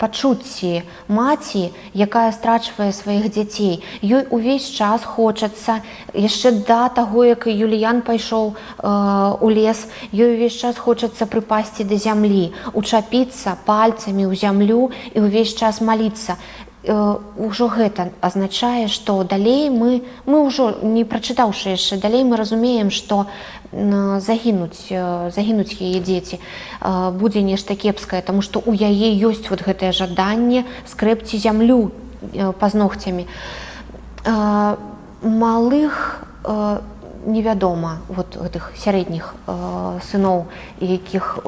пачуцці маці, якая страчвае сваіх дзяцей. Ёй увесь час хочацца, яшчэ да таго, як Юліян пайшоў у лес, ёй увесь час хочацца прыпасці да зямлі, учапіцца пальцамі ў зямлю і ўвесь час маліцца. Ужо гэта азначае, што далей мы ўжо, не прачытаўшы яшчэ далей, мы разумеем, што загінуць яе дзеці будзе нешта кепскае, таму што ў яе ёсць гэтае жаданне скрэбці зямлю пазногцямі. Малых невядома, гэтых сярэдніх сыноў, якіх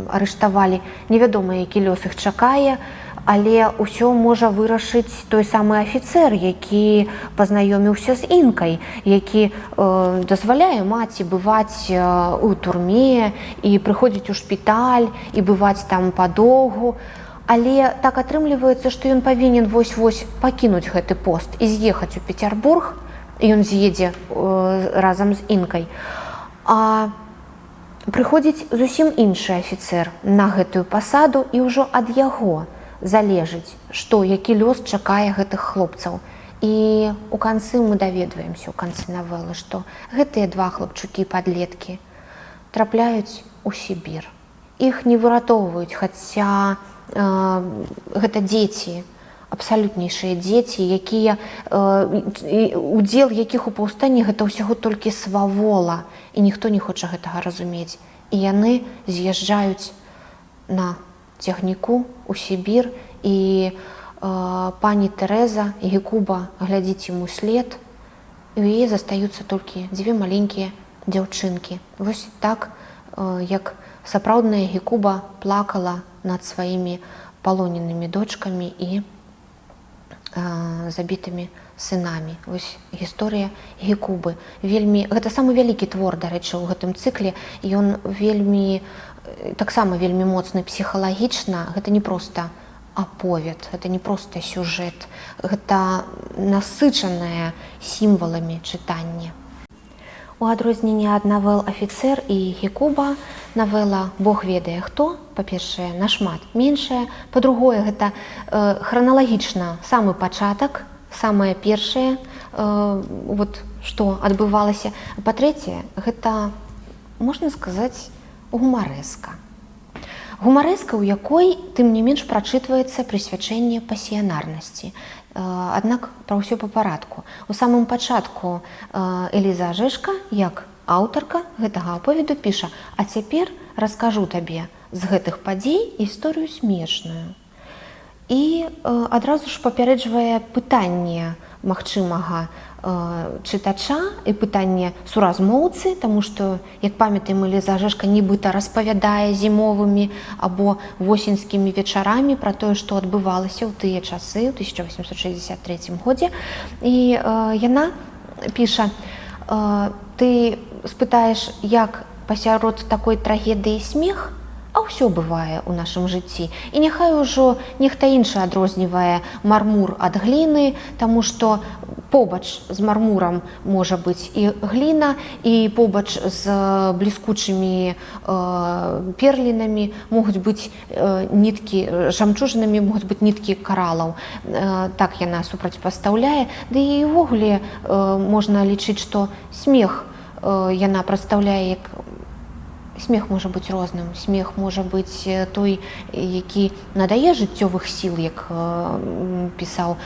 арыштавалі, невядома, які лёс іх чакае. Але ўсё можа вырашыць той самы афіцэр, які пазнаёміўся з інкай, які дазваляе маці бываць у турме і прыходзіць у шпіталь і бываць там падоўгу. Але так атрымліваецца, што ён павінен вось-вось пакінуць гэты пост і з'ехаць у Пецярбург, і ён з'едзе разам з інкай. А прыходзіць зусім іншы афіцэр на гэтую пасаду, і ўжо ад яго залежыць, які лёс чакае гэтых хлопцаў. І ў канцы мы даведваемся, у канцы навелы, што гэтыя два хлапчукі-падлеткі трапляюць у Сібір. Іх не выратоўваюць, хаця гэта дзеці, абсалютнейшыя дзеці, удзел якіх у паўстанні гэта ўсяго толькі свавола, і ніхто не хоча гэтага разумець. І яны з'язджаюць на цягніку у Сібір, і пані Тэрэза Гекуба глядзіць ім услед, і ў яе застаюцца толькі дзве маленькія дзяўчынкі. Вось так, як сапраўдная Гекуба плакала над сваімі палоненымі дочкамі і забітымі сынамі. Вось гісторыя Гекубы. Гэта самы вялікі твор, дарэчы, у гэтым цыкле. Ён таксама вельмі моцны псіхалагічна. Гэта не проста аповед, гэта не проста сюжэт, гэта насычанае сімваламі чытанне. У адрозненне ад навел «Афіцэр» і «Гекуба» навела «Бог ведае хто», па-першае, нашмат меншая, па-другое, гэта храналагічна самы пачатак, самае першае, што адбывалася. Па-трэцяе, гэта, можна сказаць, гумарэска. Гумарэска, у якой, тым не менш, прачытваецца прысвячэнне пасіянарнасці. Аднак пра ўсё па парадку. У самым пачатку Эліза Ажэшка, як аўтарка гэтага аповеду, піша: «А цяпер раскажу табе з гэтых падзей гісторыю смешную». І адразу ж папярэджвае пытанне магчымага чытача і пытанне суразмоўцы, таму што, як памятаем, Эліза Ажэшка нібыта распавядае зімовымі або восеньскімі вечарамі пра тое, што адбывалася ў тыя часы, ў 1863 годзе. І яна піша: «Ты спытаеш, як пасярод такой трагедыі смех? А ўсё бывае ў нашым жыцці. І няхай ужо нехта іншы адрознівае мармур ад гліны, таму што побач з мармурам можа быць і гліна, і побач з бліскучымі перлінамі могуць быць ніткі, жамчужынамі могуць быць ніткі каралаў». Так яна супрацьпастаўляе. Ды і ўвогуле можна лічыць, што смех яна прадстаўляе як смех можа быць розным. Смех можа быць той, які надае жыццёвых сіл, як пісаў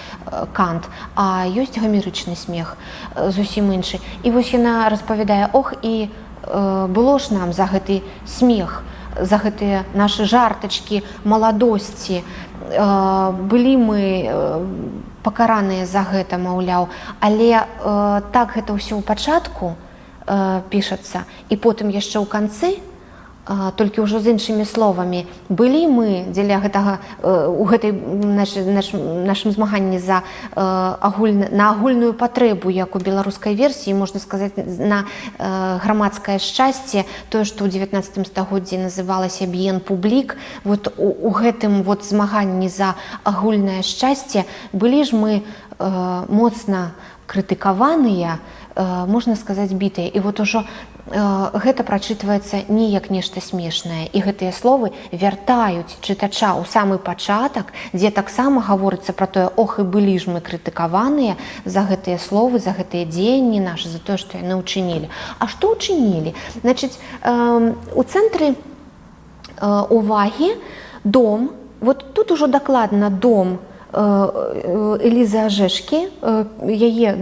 Кант, а ёсць гамерычны смех, зусім іншы. І вось яна распавядае: «Ох, і было ж нам за гэты смех, за гэтыя нашы жартачкі маладосці, былі мы пакараныя за гэта, маўляў, але так гэта ўсё ў пачатку пішацца, і потым яшчэ ў канцы, толькі ўжо з іншымі словамі, былі мы дзеля гэтага у гэтай нашым змаганні на агульную патрэбу, як у беларускай версіі, можна сказаць, на грамадскае шчасце, тое, што ў 19 стагоддзі называлася «Б'ен публік». Вот у гэтым змаганні за агульнае шчасце былі ж мы моцна крытыкаваныя, можна сказаць, бітыя. І вот ужо гэта прачытваецца не як нешта смешнае. І гэтыя словы вяртаюць чытача ў самы пачатак, дзе таксама гаворыцца пра тое: «Ох, і былі ж мы крытыкаваныя за гэтыя словы, за гэтыя дзеянні нашы, за тое, што яны ўчынілі». А што ўчынілі? Значыць, у цэнтры увагі дом, вот тут ужо дакладна дом Элізы Ажэшкі,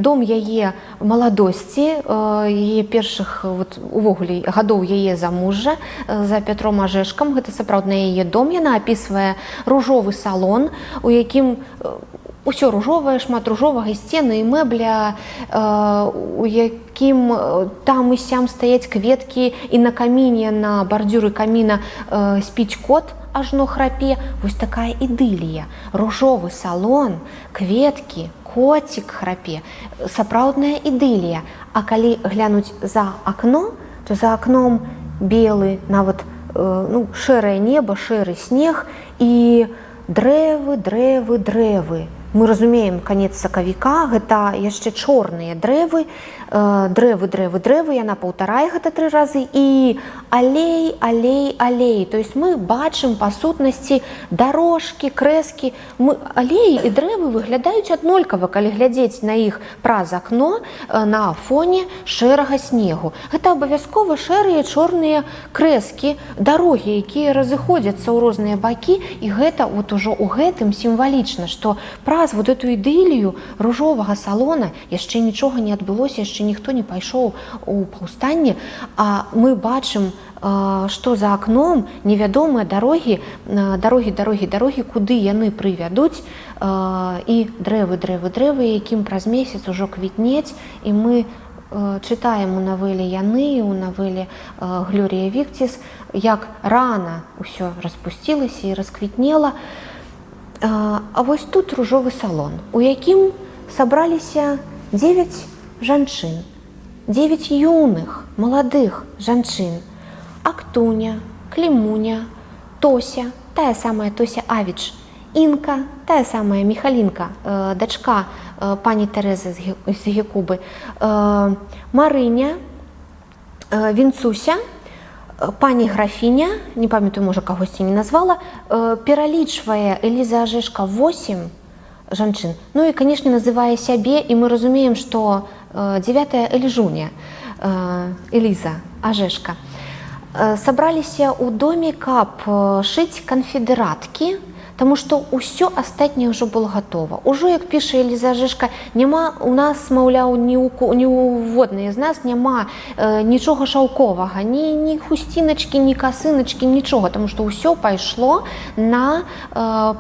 дом яе маладосці, яе першых увогуле гадоў яе замужжа за Пятром Ажэшкам. Гэта сапраўдны яе дом. Яна апісвае ружовы салон, у якім усё ружовае, шмат ружовага, і сцены, і мэбля, у якім там і сям стаяць кветкі, і на каміне, на бардзюры каміна спіць кот, ажно храпе. Вось такая ідылія. Ружовы салон, кветкі, коцік храпе. Сапраўдная ідылія. А калі глянуць за акно, то за акном белы, нават шэрае неба, шэры снег і дрэвы, дрэвы, дрэвы. Мы разумеем канец сакавіка, гэта яшчэ чорныя дрэвы, дрэвы, дрэвы, дрэвы, яна паўтарае гэта 3 разы, і алей, алей, алей. То есть мы бачым па сутнасці дарожкі, крэскі. Алеі і дрэвы выглядаюць аднолькава, калі глядзець на іх праз акно на фоне шэрага снегу. Гэта абавязкова шэрыя чорныя крэскі, дарогі, якія разыходзяцца ў розныя бакі, і гэта вот ужо ў гэтым сімвалічна, што праз вот эту ідылію ружовага салона яшчэ нічога не адбылося, яшчэ ніхто не пайшоў у паўстанне, а мы бачым, што за акном невядомыя дарогі, куды яны прывядуць, і дрэвы, дрэвы, дрэвы, якім праз месяц ужо квітнець, і мы чытаем у навеле яны, у навеле Глорія Віктіс, як рана ўсё распусцілася і расквітнела. А вось тут ружовы салон, у якім сабраліся 9 жанчын, 9 юных, маладых жанчын. Актуня, Клімуня, Тося, тая самая Тося Авідж, Інка, тая самая Міхалінка, дачка пані Терези з Гекуби, Марыня, Вінцуся, пані графіня, не памятаю, можа, кагосьці не назвала, пералічвае Эліза Ажэшка 8 жанчын. Ну і, канешне, называе сябе, і мы разумеем, што 9-я Эльжуня, Эліза Ажэшка. Сабраліся ў доме, каб шыць канфедэраткі, таму што ўсё астатняе ўжо было гатова. Ужо, як піша Эліза Ажэшка, няма у нас, маўляў, ні ў воднай з нас няма нічога шаўковага, ні хусціначкі, ні касыначкі, нічога, таму што ўсё пайшло на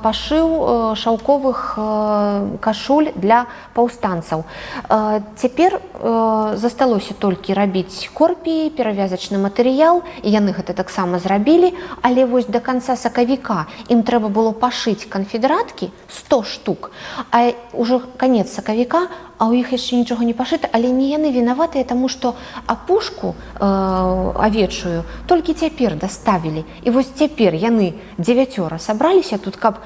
пашыў шаўковых кашуль для паўстанцаў. Цяпер засталося толькі рабіць корпіі, перавязачны матэрыял, і яны гэта таксама зрабілі, але вось да канца сакавіка ім трэба было пашыць канфедэраткі 100 штук, а ўжо канец сакавіка, а ў іх яшчэ нічога не пашыта, але не яны вінаватыя, таму што апушку авечую толькі цяпер даставілі. І вось цяпер яны 9 сабраліся тут, каб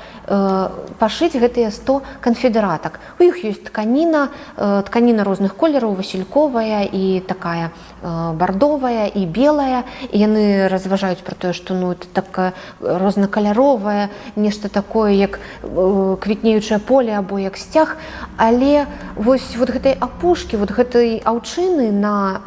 пашыць гэтыя 100 канфедэратак. У іх ёсць тканіна розных колераў, васільковая і такая бардовая і белая, і яны разважаюць пра тое, што это такая рознакаляровая, нешта такое, як квітнеючае поле або як сцяг, але вось гэтай апушкі, гэтай аўчыны на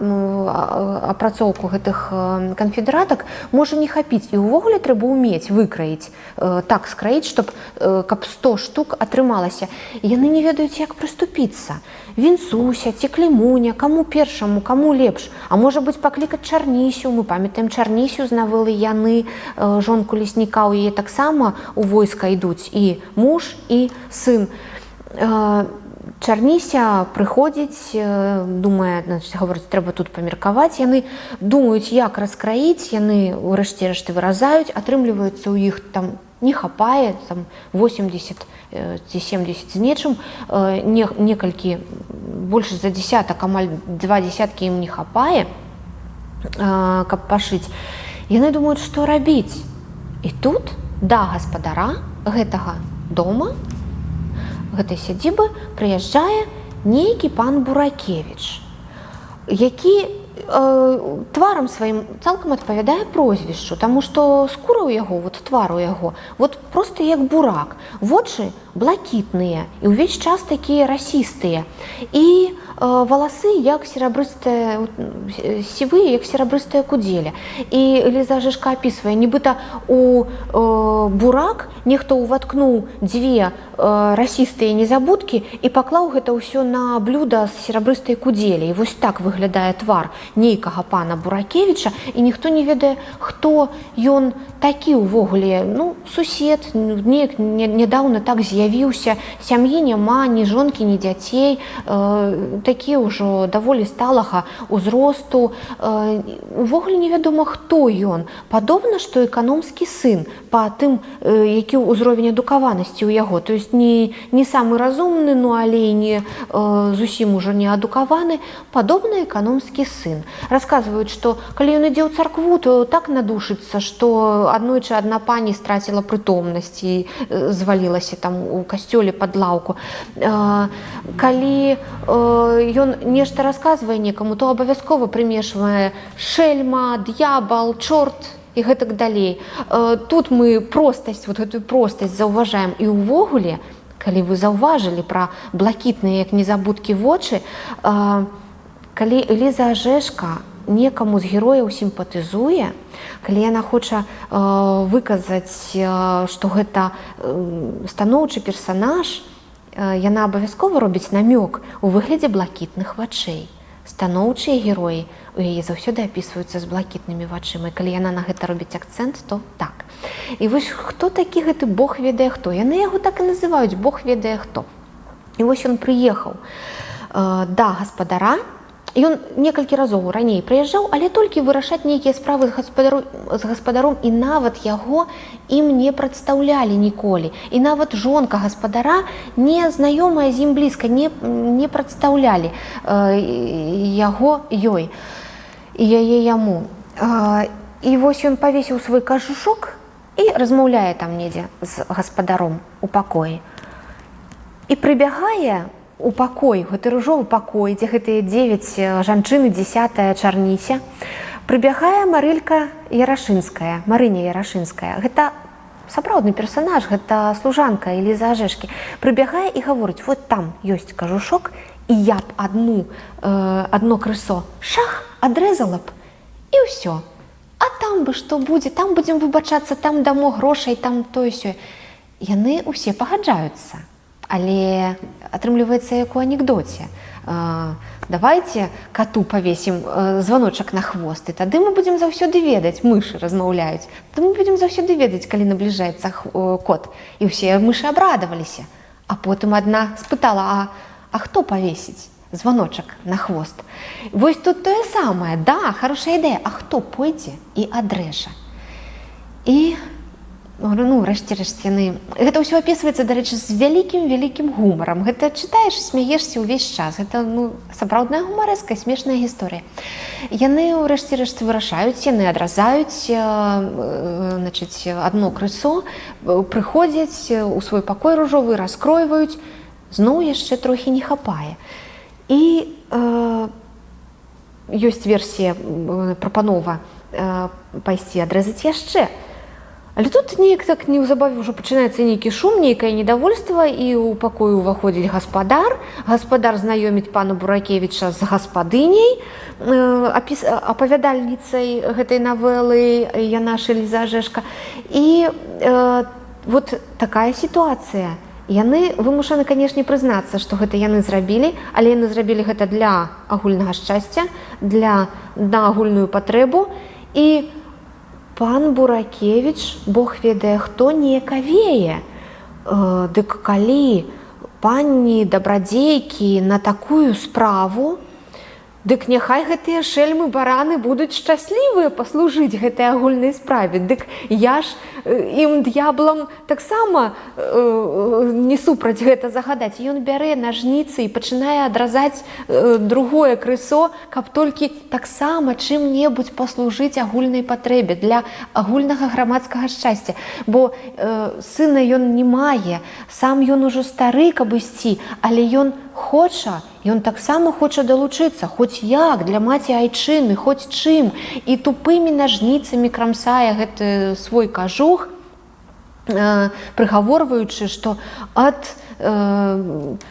апрацоўку гэтых канфедэратак можа не хапіць, і ўвогуле трэба ўмець выкраіць, так скраіць, каб 100 штук атрымалася. Яны не ведаюць, як прыступіцца. Вінцуся ці Клімуня, каму першаму, каму лепш, а можа быць паклікаць Чарнісю. Мы памятаем Чарнісю з навелы яны, жонку лесніка, у яе таксама у войска ідуць і муж, і сын. Чарніся прыходзіць, думае, гаворыць, трэба тут памеркаваць, яны думаюць, як раскраіць, яны ўрэшце рэшты выразаюць, атрымліваюцца ў іх там не хапае, там 80 ці 70 з нечым, некалькі, больш за десятак, амаль 2 десяткі ім не хапае, каб пашыць. Яны думаюць, што рабіць. І тут да гаспадара гэтага дома, гэтай сядзібы, прыязджае нейкі пан Буракевіч, які тварам сваім цалкам адпавядае прозвішчу, таму што скура ў яго, твар у яго, проста як бурак, вочы блакітныя і ўвесь час такія расістыя, і валасы як серабрыстая, сівыя, як серабрыстая кудзеля. І Эліза Ажэшка апісвае, нібыта у бурак нехто ўваткнуў 2 расістыя незабудкі і паклаў гэта ўсё на блюда з серабрыстай кудзелі. І вось так выглядае твар. нейкага пана Буракевіча, і ніхто не ведае, хто ён такі ўвогуле. Ну, сусед, неяк нядаўна так з'явіўся, сям'і няма, ні жонкі, ні дзяцей, такі ўжо даволі сталага ўзросту. Увогуле невядома, хто ён. Падобна, што эканомскі сын, па тым, які ўзровень адукаванасці ў яго. То есть не самы разумны, ну але і не зусім ужо не адукаваны, падобна эканомскі сын. Расказваюць, што калі ён ідзе ў царкву, то так надушыцца, што аднойчы адна пані страціла прытомнасць і звалілася там у касцёле пад лаўку. Калі ён нешта расказвае некаму, то абавязкова прымешвае шельма, д'ябал, чорт і гэтак далей. Тут мы простасць, вот гэтую простасць заўважаем. І ўвогуле, калі вы заўважылі пра блакітныя, як незабудкі вочы, калі Эліза Ажэшка некаму з герояў сімпатызуе, калі яна хоча выказаць, што гэта станоўчы персанаж, яна абавязкова робіць намёк у выглядзе блакітных вачэй. Станоўчыя героі у яе заўсёды апісваюцца з блакітнымі вачыма. І калі яна на гэта робіць акцэнт, то так. І вось хто такі гэты Бог ведае хто? Яны яго так і называюць, Бог ведае хто. І вось ён прыехаў да гаспадара. Ён некалькі разоў раней прыязджаў, але толькі вырашаць нейкія справы з гаспадаром, і нават яго ім не прадстаўлялі ніколі. І нават жонка гаспадара, не знаёмая з ім блізка, не прадстаўлялі яго ёй і яе яму. І вось ён павесіў свой кажушок і размаўляе там недзе з гаспадаром у пакоі. І прыбягае у пакой, гэты ружовы пакой, дзе гэтыя 9 жанчыны, 10-я чарніся, прыбягае Марылька Ярашынская, Марыня Ярашынская. Гэта сапраўдны персанаж, гэта служанка Элізы Ажэшкі. Прыбягае і гаворыць, вот там ёсць кажушок, і я б адно крысо шах адрэзала б, і ўсё. А там бы што будзе, там будзем выбачацца, там дамо грошай, там тое-сёе. Яны ўсе пагаджаюцца. Але атрымліваецца, як у анекдоце. Давайте кату павесім званочак на хвост, і тады мы будзем заўсёды ведаць, мышы размаўляюць, тады мы будзем заўсёды ведаць, калі набліжаецца кот. І ўсе мышы абрадаваліся. А потым адна спытала, а хто павесіць званочак на хвост? Вось тут тое самае, да, хорошая ідэя, а хто пойдзе і адрэжа? І ну, рэшце-рэшт яны... Гэта ўсё апісваецца, дарэчы, з вялікім гумарам. Гэта чытаеш і смяешся ўвесь час. Гэта, ну, сапраўдная гумарэская, смешная гісторыя. Яны, рэшце-рэшт, вырашаюць, яны адразаюць, значыць, адно крысо, прыходзяць у свой пакой ружовы, раскройваюць, зноў яшчэ трохі не хапае. І ёсць версія, прапанова пайсці адрэзаць яшчэ. Але тут неяк так неўзабаве ўжо пачынаецца нейкі шум, нейкае недовольства, і ў пакою ўваходзіць гаспадар. Гаспадар знаёміць пана Буракевіча з гаспадыняй, апавядальніцай гэтай навелы, яна ж Эліза Ажэшка. І вот такая сітуацыя. Яны вымушаны, канешне, прызнацца, што гэта яны зрабілі, але яны зрабілі гэта для агульнага шчасця, на агульную патрэбу. І пан Буракевіч, Бог ведае хто, не кавее. Дык калі пані дабрадзейкі на такую справу, дык няхай гэтыя шэльмы-бараны будуць шчаслівыя паслужыць гэтай агульнай справе. Дык я ж ім д'яблам таксама не супраць гэта загадаць. Ён бярэ нажніцы і пачынае адразаць другое крысо, каб толькі таксама чым-небудзь паслужыць агульнай патрэбе для агульнага грамадскага шчасця. Бо сына ён не мае, сам ён ужо стары, каб ісці, але ён хоча, ён таксама хоча далучыцца, хоць як, для маці айчыны, хоць чым. І тупымі нажніцамі крамсае гэты свой кажух, прыгаворваючы, што ад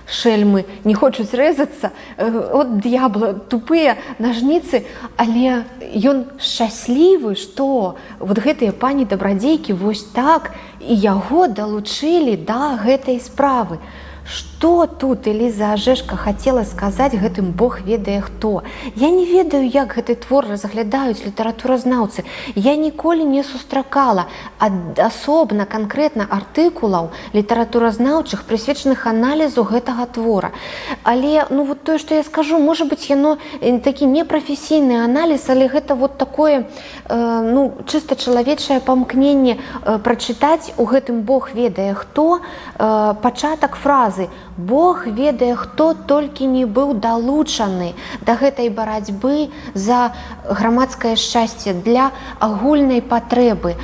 шэльмы не хочуць рэзацца, от д'ябла, тупыя нажніцы, але ён шчаслівы, што вот гэтыя пані дабрадзейкі вось так і яго далучылі да гэтай справы. Што тут Эліза Ажэшка хацела сказаць гэтым Бог ведае хто? Я не ведаю, як гэты твор разглядаюць літаратуразнаўцы. Я ніколі не сустракала асобна канкрэтна артыкулаў літаратуразнаўчых, прысвечаных аналізу гэтага твора. Але вот тое, што я скажу, можа быць, яно такі непрафесійны аналіз, але гэта вот такое чыста чалавечае памкненне прачытаць у гэтым Бог ведае хто пачатак фразы «Бог ведае, хто толькі не быў далучаны да гэтай барацьбы за грамадскае шчасце для агульнай патрэбы».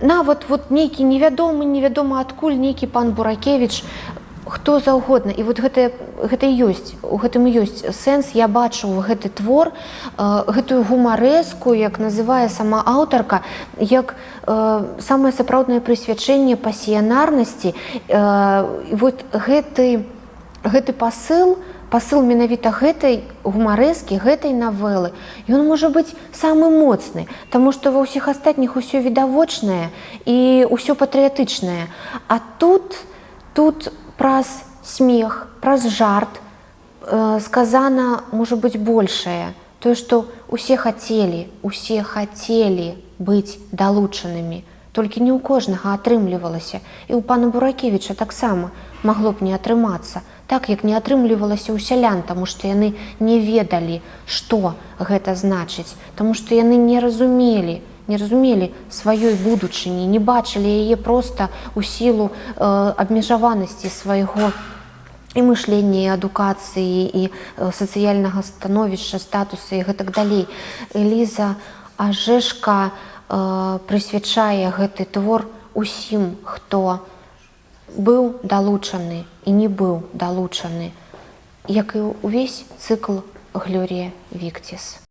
Нават нейкі невядома адкуль нейкі пан Буракевіч, хто заўгодна. І гэта ёсць, у гэтым ёсць сэнс. Я бачу гэты твор, гэтую гумарэску, як называе сама аўтарка, як самае сапраўднае прысвячэнне пасіянарнасці. Гэты пасыл менавіта гэтай гумарэскі, гэтай навелы, ён можа быць самы моцны, таму што ва ўсіх астатніх усё відавочнае і ўсё патрыятычнае. А тут праз смех, праз жарт сказана, можа быць, большае. Тое, што усе хацелі быць далучанымі, толькі не ў кожнага атрымлівалася. І ў пана Буракевіча таксама магло б не атрымацца. Так, як не атрымлівалася ў сялян, таму што яны не ведалі, што гэта значыць, таму што яны не разумелі сваёй будучыні, не бачылі яе проста ў сілу абмежаванасці свайго і мышлення, і адукацыі, і сацыяльнага становішча, статуса і гэтак далей. Эліза Ажэшка прысвячае гэты твор усім, хто быў далучаны і не быў далучаны, як і ўвесь цыкл Глорія Віктіс.